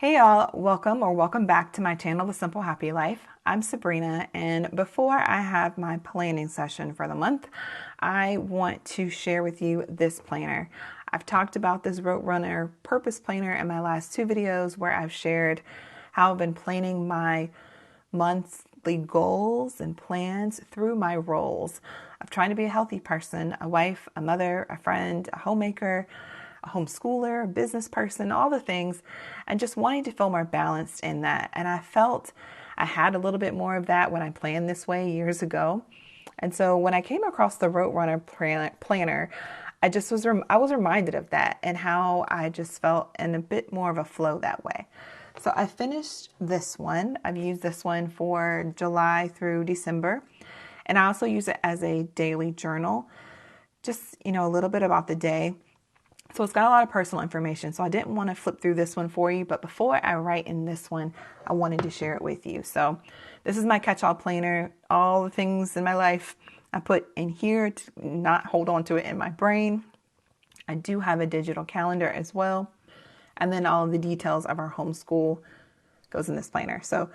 Hey y'all, welcome back to my channel, The Simple Happy Life. I'm Sabrina, and before I have my planning session for the month, I want to share with you this planner. I've talked about this Rote Runner Purpose Planner in my last two videos where I've shared how I've been planning my monthly goals and plans through my roles of trying to be a healthy person, a wife, a mother, a friend, a homemaker, a homeschooler, a business person, all the things, and just wanting to feel more balanced in that. And I felt I had a little bit more of that when I planned this way years ago. And so when I came across the Rote Runner planner, I was reminded of that and how I just felt in a bit more of a flow that way. So I finished this one. I've used this one for July through December. And I also use it as a daily journal, just, a little bit about the day. So it's got a lot of personal information. So I didn't want to flip through this one for you, but before I write in this one, I wanted to share it with you. So this is my catch-all planner. All the things in my life I put in here to not hold on to it in my brain. I do have a digital calendar as well. And then all of the details of our homeschool goes in this planner. So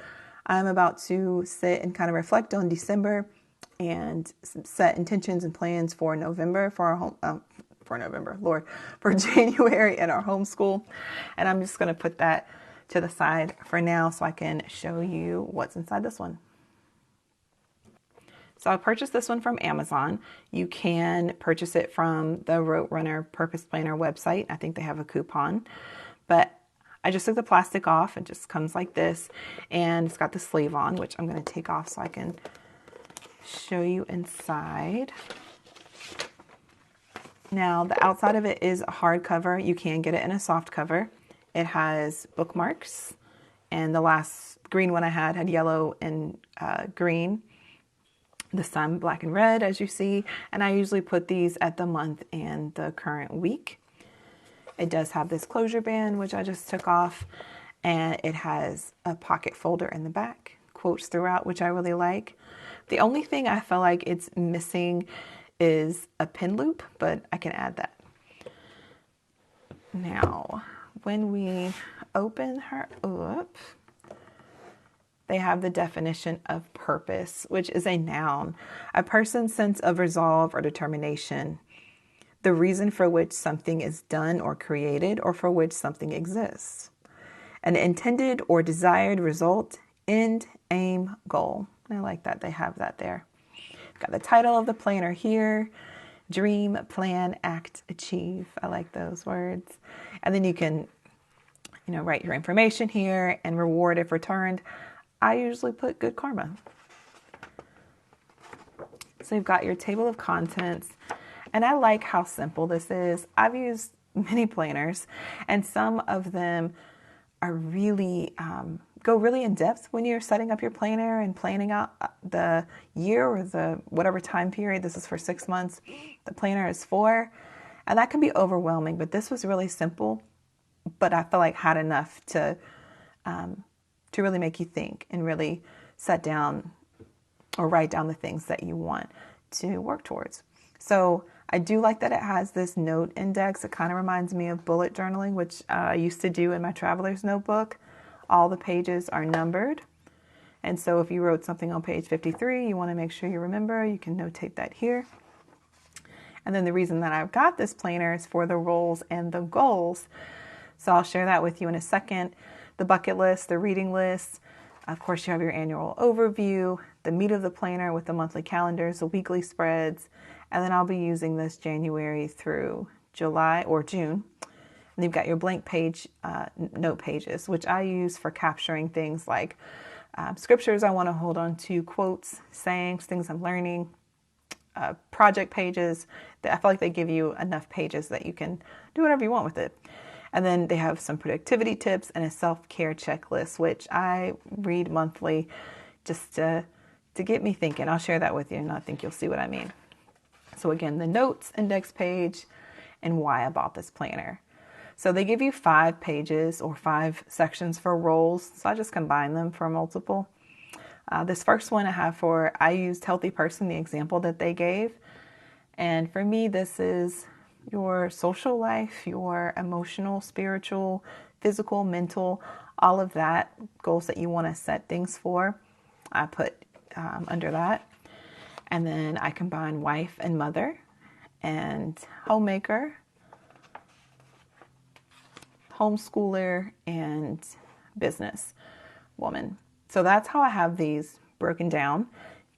I'm about to sit and kind of reflect on December and set intentions and plans for November for our for January in our homeschool. And I'm just going to put that to the side for now so I can show you what's inside this one. So I purchased this one from Amazon. You can purchase it from the Rote Runner Purpose Planner website. I think they have a coupon, but I just took the plastic off. It just comes like this, and it's got the sleeve on, which I'm going to take off so I can show you inside. Now, the outside of it is a hardcover. You can get it in a soft cover. It has bookmarks, and the last green one I had yellow and green. This time, black and red, as you see. And I usually put these at the month and the current week. It does have this closure band, which I just took off, and it has a pocket folder in the back, quotes throughout, which I really like. The only thing I feel like it's missing is a pin loop, but I can add that. Now, when we open her up, they have the definition of purpose, which is a noun, a person's sense of resolve or determination, the reason for which something is done or created or for which something exists, an intended or desired result, end, aim, goal. I like that they have that there. Got the title of the planner here, dream, plan, act, achieve. I like those words. And then you can, write your information here and reward if returned. I usually put good karma. So you've got your table of contents, and I like how simple this is. I've used many planners, and some of them are really go really in depth when you're setting up your planner and planning out the year or the whatever time period. This is for 6 months. The planner is for, and that can be overwhelming. But this was really simple, but I feel like had enough to really make you think and really set down or write down the things that you want to work towards. So I do like that it has this note index. It kind of reminds me of bullet journaling, which I used to do in my traveler's notebook. All the pages are numbered. And so if you wrote something on page 53, you want to make sure you remember, you can notate that here. And then the reason that I've got this planner is for the roles and the goals. So I'll share that with you in a second. The bucket list, the reading list. Of course, you have your annual overview, the meat of the planner with the monthly calendars, the weekly spreads. And then I'll be using this January through July or June. And you've got your blank page note pages, which I use for capturing things like scriptures I want to hold on to, quotes, sayings, things I'm learning, project pages. I feel like they give you enough pages that you can do whatever you want with it. And then they have some productivity tips and a self-care checklist, which I read monthly just to get me thinking. I'll share that with you, and I think you'll see what I mean. So again, the notes index page and why I bought this planner. So they give you 5 pages or 5 sections for roles. So I just combine them for multiple. This first one I used healthy person, the example that they gave. And for me, this is your social life, your emotional, spiritual, physical, mental, all of that, goals that you want to set things for, I put under that. And then I combine wife and mother and homemaker, homeschooler, and business woman. So that's how I have these broken down.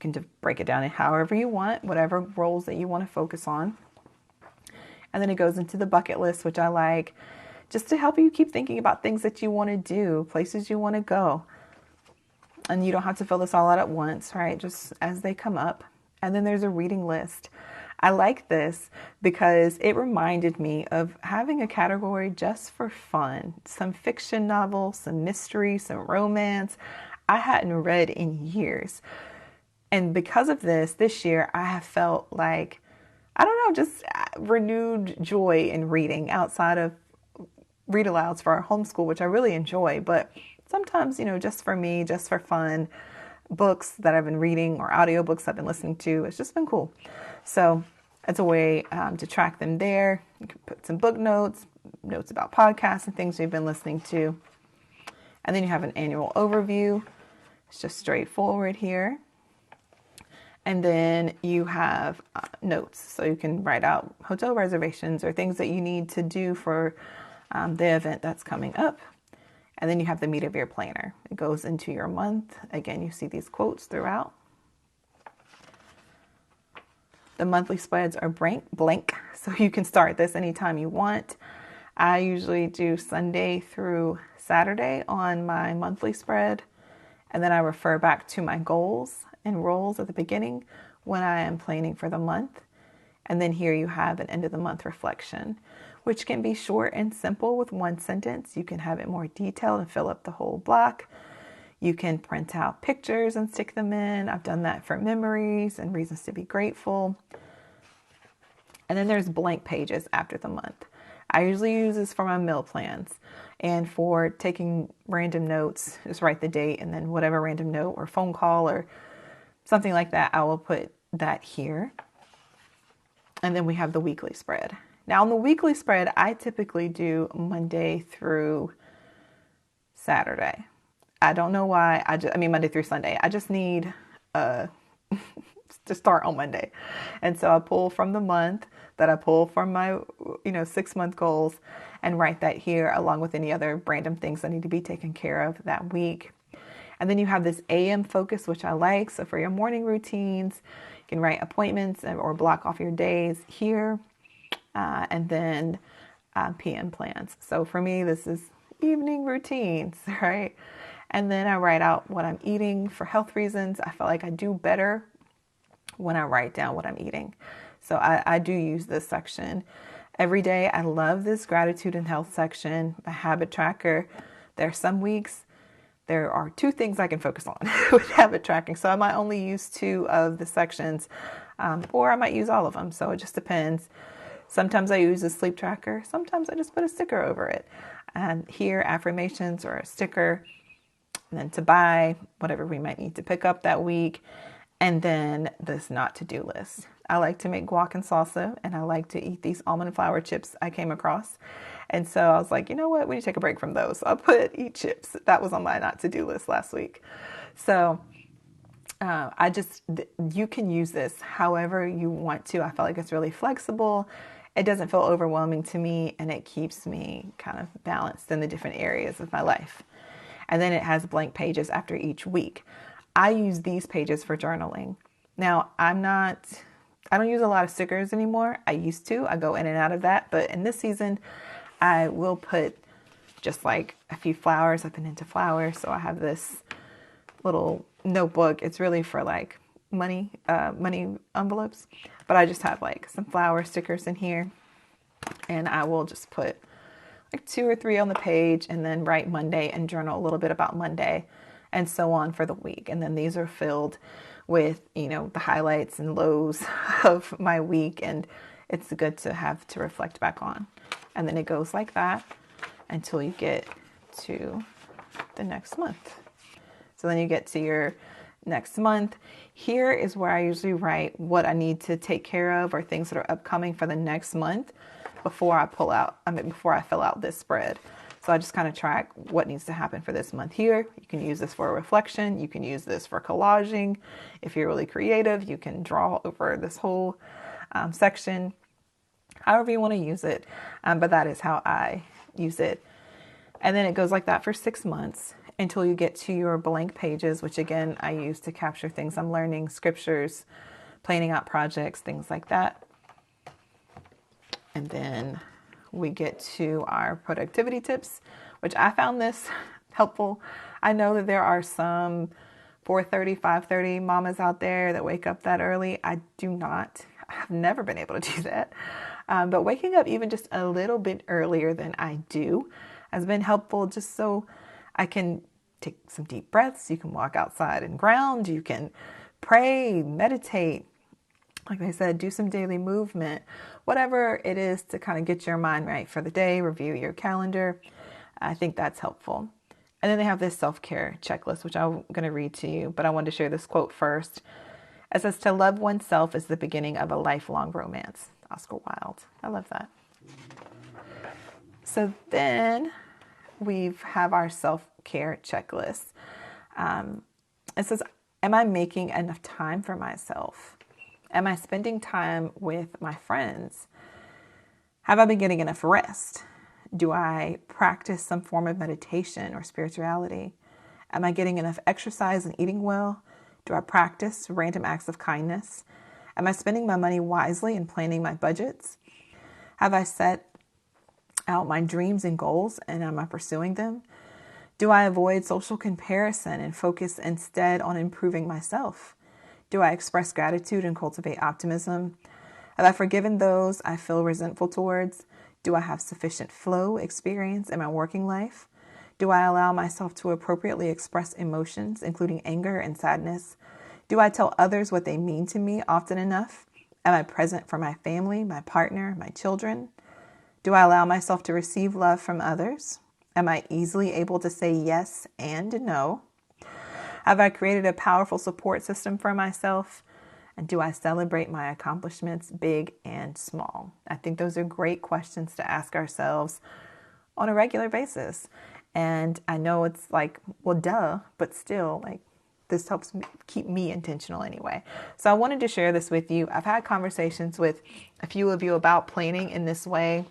You can break it down in however you want, whatever roles that you want to focus on. And then it goes into the bucket list, which I like just to help you keep thinking about things that you want to do, places you want to go. And you don't have to fill this all out at once, right? Just as they come up. And then there's a reading list. I like this because it reminded me of having a category just for fun. Some fiction novels, some mystery, some romance I hadn't read in years. And because of this year, I have felt like, I don't know, just renewed joy in reading outside of read alouds for our homeschool, which I really enjoy. But sometimes, just for me, just for fun, books that I've been reading or audiobooks I've been listening to, it's just been cool. So it's a way to track them there. You can put some book notes about podcasts and things we've been listening to. And then you have an annual overview. It's just straightforward here. And then you have notes. So you can write out hotel reservations or things that you need to do for the event that's coming up. And then you have the meat of your planner. It goes into your month. Again, you see these quotes throughout. The monthly spreads are blank, so you can start this anytime you want. I usually do Sunday through Saturday on my monthly spread, and then I refer back to my goals and roles at the beginning when I am planning for the month. And then here you have an end of the month reflection, which can be short and simple with one sentence. You can have it more detailed and fill up the whole block. You can print out pictures and stick them in. I've done that for memories and reasons to be grateful. And then there's blank pages after the month. I usually use this for my meal plans and for taking random notes. Just write the date and then whatever random note or phone call or something like that, I will put that here. And then we have the weekly spread. Now on the weekly spread, I typically do Monday through Saturday. I don't know why. Monday through Sunday. I just need to start on Monday. And so I pull from the month that I pull from my 6-month goals and write that here along with any other random things that need to be taken care of that week. And then you have this AM focus, which I like. So for your morning routines, you can write appointments or block off your days here. And then PM plans. So for me, this is evening routines, right? And then I write out what I'm eating for health reasons. I feel like I do better when I write down what I'm eating. So I do use this section every day. I love this gratitude and health section, my habit tracker. There are some weeks there are 2 things I can focus on with habit tracking. So I might only use 2 of the sections, or I might use all of them. So it just depends. Sometimes I use a sleep tracker. Sometimes I just put a sticker over it. And here, affirmations or a sticker. And then to buy, whatever we might need to pick up that week. And then this not to do list. I like to make guac and salsa, and I like to eat these almond flour chips I came across. And so I was like, you know what? We need to take a break from those. So I'll eat chips. That was on my not to do list last week. So you can use this however you want to. I feel like it's really flexible. It doesn't feel overwhelming to me, and it keeps me kind of balanced in the different areas of my life. And then it has blank pages after each week. I use these pages for journaling. Now, I don't use a lot of stickers anymore. I used to. I go in and out of that. But in this season, I will put just like a few flowers. I've been into flowers. So I have this little notebook. It's really for like money envelopes. But I just have like some flower stickers in here. And I will just put like 2 or 3 on the page and then write Monday and journal a little bit about Monday and so on for the week. And then these are filled with, the highlights and lows of my week. And it's good to have to reflect back on. And then it goes like that until you get to the next month. So then you get to your next month. Here is where I usually write what I need to take care of or things that are upcoming for the next month before I fill out this spread. So I just kind of track what needs to happen for this month here. You can use this for a reflection. You can use this for collaging. If you're really creative, you can draw over this whole section, however you want to use it. But that is how I use it. And then it goes like that for 6 months until you get to your blank pages, which again, I use to capture things I'm learning, scriptures, planning out projects, things like that. And then we get to our productivity tips, which I found this helpful. I know that there are some 4:30, 5:30 mamas out there that wake up that early. I do not. I've never been able to do that. But waking up even just a little bit earlier than I do has been helpful, just so I can take some deep breaths. You can walk outside and ground. You can pray, meditate. Like I said, do some daily movement, whatever it is to kind of get your mind right for the day, review your calendar. I think that's helpful. And then they have this self-care checklist, which I'm going to read to you, but I wanted to share this quote first. It says, "To love oneself is the beginning of a lifelong romance." Oscar Wilde. I love that. So then we have our self-care checklist. It says, am I making enough time for myself? Am I spending time with my friends? Have I been getting enough rest? Do I practice some form of meditation or spirituality? Am I getting enough exercise and eating well? Do I practice random acts of kindness? Am I spending my money wisely and planning my budgets? Have I set out my dreams and goals, and am I pursuing them? Do I avoid social comparison and focus instead on improving myself? Do I express gratitude and cultivate optimism? Have I forgiven those I feel resentful towards? Do I have sufficient flow experience in my working life? Do I allow myself to appropriately express emotions, including anger and sadness? Do I tell others what they mean to me often enough? Am I present for my family, my partner, my children? Do I allow myself to receive love from others? Am I easily able to say yes and no? Have I created a powerful support system for myself? And do I celebrate my accomplishments, big and small? I think those are great questions to ask ourselves on a regular basis. And I know it's like, well, duh, but still, like, this helps me keep me intentional anyway. So I wanted to share this with you. I've had conversations with a few of you about planning in this way.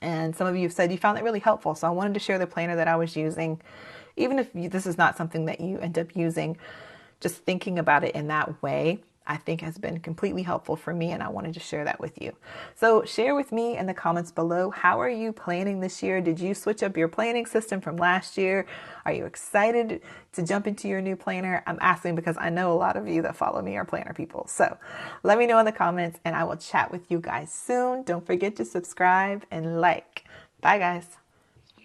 And some of you have said you found it really helpful. So I wanted to share the planner that I was using. Even if this is not something that you end up using, just thinking about it in that way, I think has been completely helpful for me, and I wanted to share that with you. So share with me in the comments below, how are you planning this year? Did you switch up your planning system from last year? Are you excited to jump into your new planner? I'm asking because I know a lot of you that follow me are planner people. So let me know in the comments, and I will chat with you guys soon. Don't forget to subscribe and like. Bye, guys.